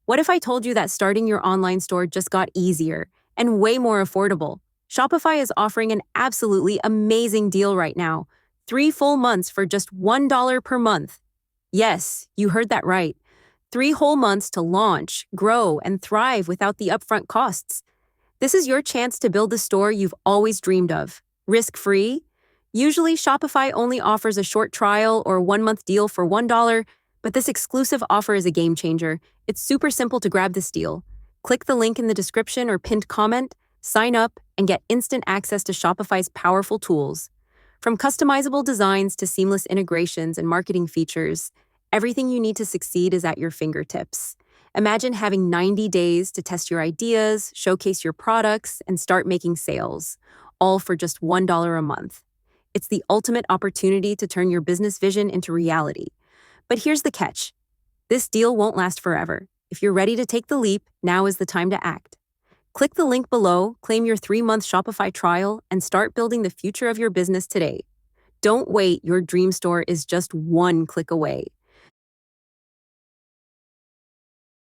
What if I told you that starting your online store just got easier and way more affordable? Shopify is offering an absolutely amazing deal right now. 3 full months for just $1 per month. Yes, you heard that right. 3 whole months to launch, grow, and thrive without the upfront costs. This is your chance to build the store you've always dreamed of. Risk-free? Usually, Shopify only offers a short trial or 1 month deal for $1, but this exclusive offer is a game changer. It's super simple to grab this deal. Click the link in the description or pinned comment, sign up, and get instant access to Shopify's powerful tools. From customizable designs to seamless integrations and marketing features, everything you need to succeed is at your fingertips. Imagine having 90 days to test your ideas, showcase your products, and start making sales, all for just $1 a month. It's the ultimate opportunity to turn your business vision into reality. But here's the catch. This deal won't last forever. If you're ready to take the leap, now is the time to act. Click the link below, claim your 3 month Shopify trial, and start building the future of your business today. Don't wait, your dream store is just one click away.